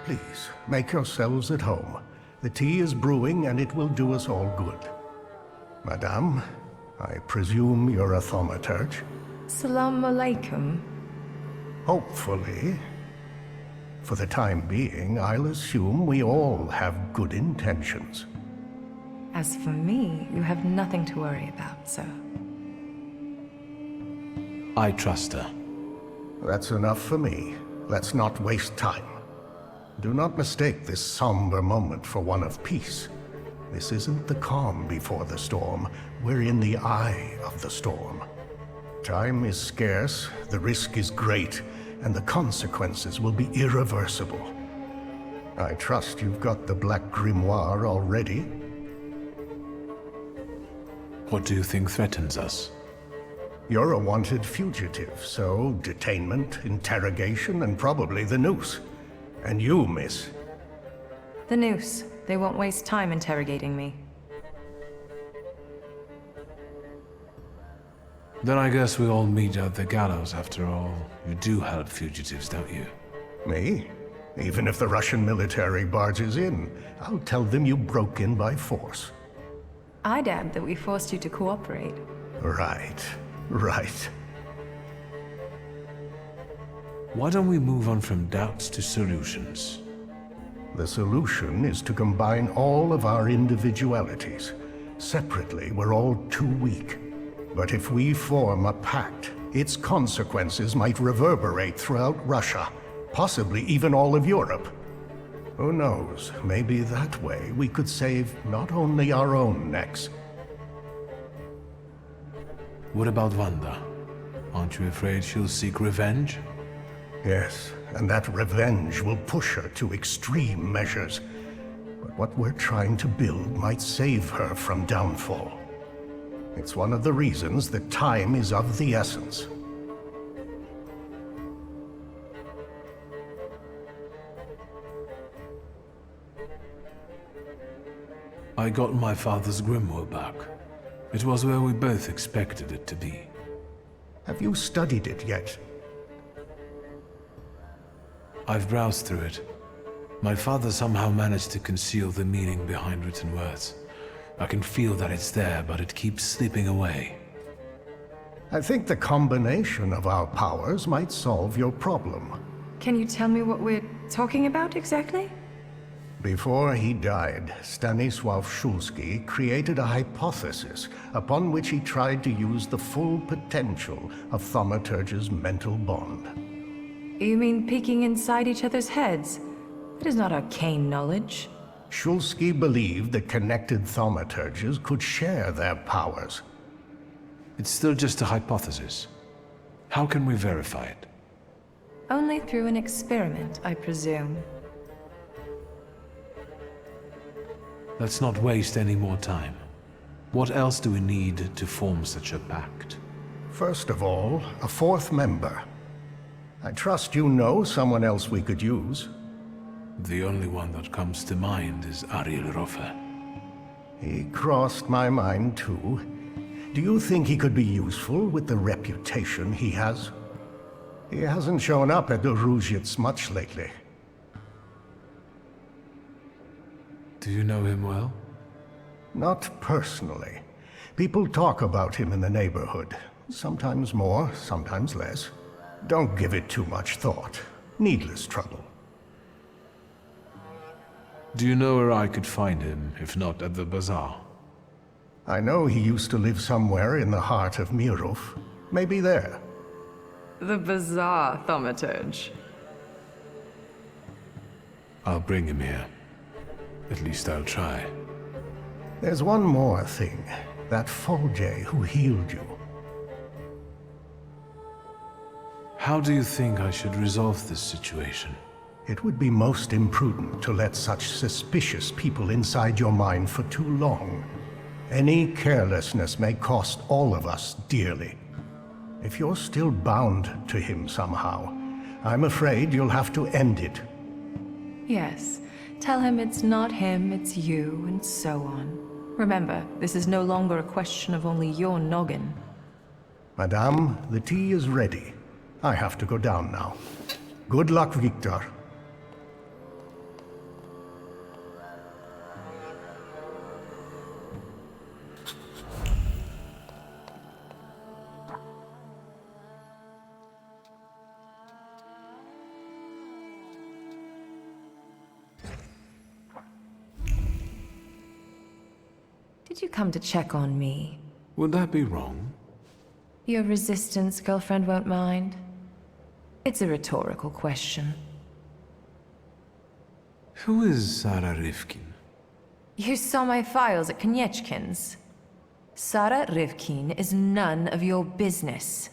Please, make yourselves at home. The tea is brewing and it will do us all good. Madame, I presume you're a thaumaturge? Salam alaikum. Hopefully. For the time being, I'll assume we all have good intentions. As for me, you have nothing to worry about, sir. I trust her. That's enough for me. Let's not waste time. Do not mistake this somber moment for one of peace. This isn't the calm before the storm. We're in the eye of the storm. Time is scarce, the risk is great, and the consequences will be irreversible. I trust you've got the Black Grimoire already? What do you think threatens us? You're a wanted fugitive, so detainment, interrogation, and probably the noose. And you, miss? The noose. They won't waste time interrogating me. Then I guess we all meet at the gallows after all. You do help fugitives, don't you? Me? Even if the Russian military barges in, I'll tell them you broke in by force. I'd add that we forced you to cooperate. Right. Right. Why don't we move on from doubts to solutions? The solution is to combine all of our individualities. Separately, we're all too weak. But if we form a pact, its consequences might reverberate throughout Russia, possibly even all of Europe. Who knows, maybe that way we could save not only our own necks. What about Wanda? Aren't you afraid she'll seek revenge? Yes, and that revenge will push her to extreme measures. But what we're trying to build might save her from downfall. It's one of the reasons that time is of the essence. I got my father's grimoire back. It was where we both expected it to be. Have you studied it yet? I've browsed through it. My father somehow managed to conceal the meaning behind written words. I can feel that it's there, but it keeps slipping away. I think the combination of our powers might solve your problem. Can you tell me what we're talking about exactly? Before he died, Stanisław Szulski created a hypothesis upon which he tried to use the full potential of Thaumaturge's mental bond. You mean peeking inside each other's heads? That is not arcane knowledge. Szulski believed that connected thaumaturges could share their powers. It's still just a hypothesis. How can we verify it? Only through an experiment, I presume. Let's not waste any more time. What else do we need to form such a pact? First of all, a fourth member. I trust you know someone else we could use. The only one that comes to mind is Ariel Rofer. He crossed my mind too. Do you think he could be useful with the reputation he has? He hasn't shown up at the Ruzhitz much lately. Do you know him well? Not personally. People talk about him in the neighborhood. Sometimes more, sometimes less. Don't give it too much thought. Needless trouble. Do you know where I could find him, if not at the bazaar? I know he used to live somewhere in the heart of Mirov. Maybe there. The bazaar, Thaumaturge. I'll bring him here. At least I'll try. There's one more thing. That Folje who healed you. How do you think I should resolve this situation? It would be most imprudent to let such suspicious people inside your mind for too long. Any carelessness may cost all of us dearly. If you're still bound to him somehow, I'm afraid you'll have to end it. Yes. Tell him it's not him, it's you, and so on. Remember, this is no longer a question of only your noggin. Madame, the tea is ready. I have to go down now. Good luck, Victor. Did you come to check on me? Would that be wrong? Your resistance girlfriend won't mind. It's a rhetorical question. Who is Sarah Rivkin? You saw my files at Koniechkin's. Sarah Rivkin is none of your business.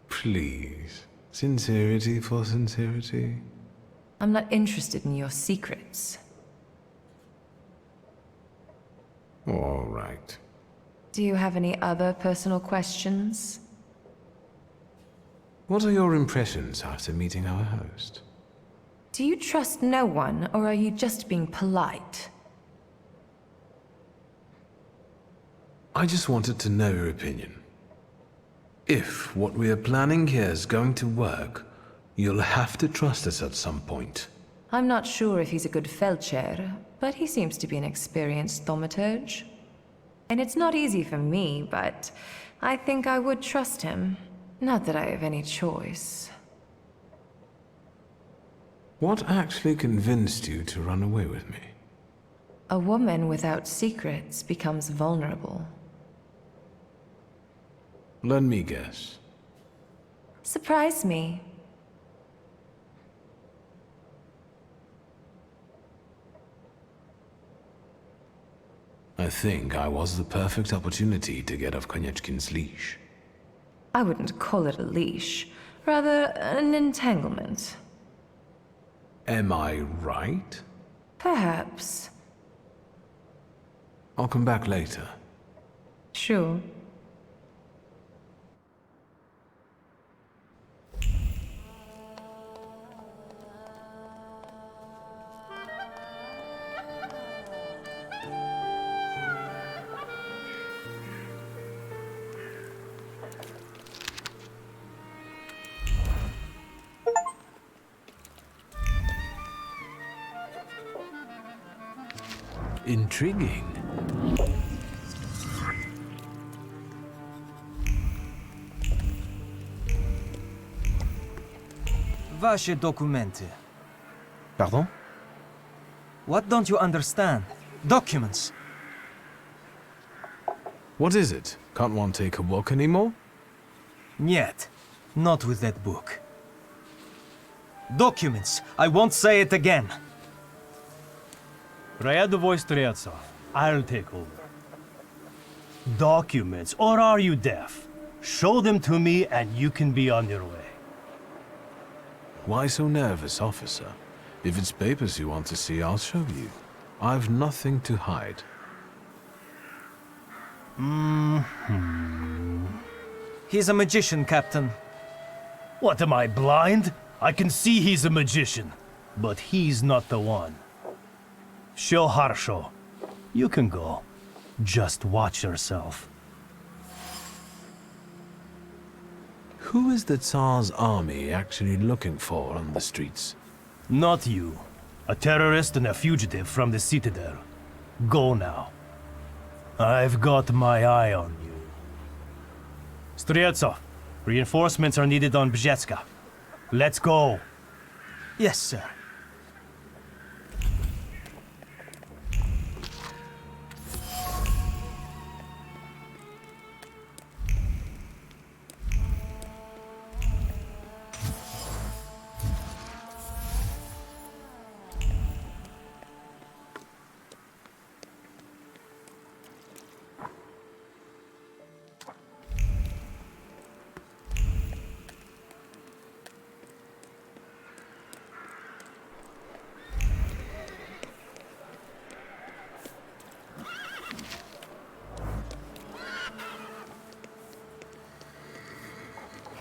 Please. Sincerity for sincerity. I'm not interested in your secrets. All right. Do you have any other personal questions? What are your impressions after meeting our host? Do you trust no one, or are you just being polite? I just wanted to know your opinion. If what we are planning here is going to work, you'll have to trust us at some point. I'm not sure if he's a good Feldchair, but he seems to be an experienced Thaumaturge. And it's not easy for me, but I think I would trust him. Not that I have any choice. What actually convinced you to run away with me? A woman without secrets becomes vulnerable. Let me guess. Surprise me. I think I was the perfect opportunity to get off Koniechkin's leash. I wouldn't call it a leash, rather an entanglement. Am I right? Perhaps. I'll come back later. Sure. Intriguing. Ваши документы. Pardon? What don't you understand? Documents. What is it? Can't one take a walk anymore? Niet. Not with that book. Documents. I won't say it again. Ryadovoy Streltsov, I'll take over. Documents, or are you deaf? Show them to me and you can be on your way. Why so nervous, officer? If it's papers you want to see, I'll show you. I've nothing to hide. He's a magician, Captain. What, am I blind? I can see he's a magician, but he's not the one. Show Harsho. You can go. Just watch yourself. Who is the Tsar's army actually looking for on the streets? Not you. A terrorist and a fugitive from the Citadel. Go now. I've got my eye on you. Streltsov, reinforcements are needed on Bzetska. Let's go. Yes, sir.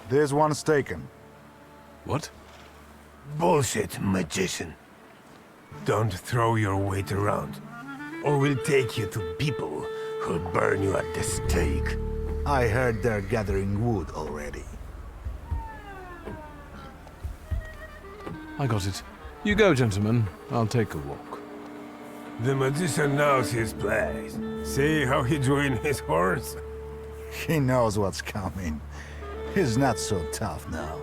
There's one's taken. What? Bullshit, magician. Don't throw your weight around, or we'll take you to people who'll burn you at the stake. I heard they're gathering wood already. I got it. You go, gentlemen. I'll take a walk. The magician knows his place. See how he drew in his horse? He knows what's coming. He's not so tough now.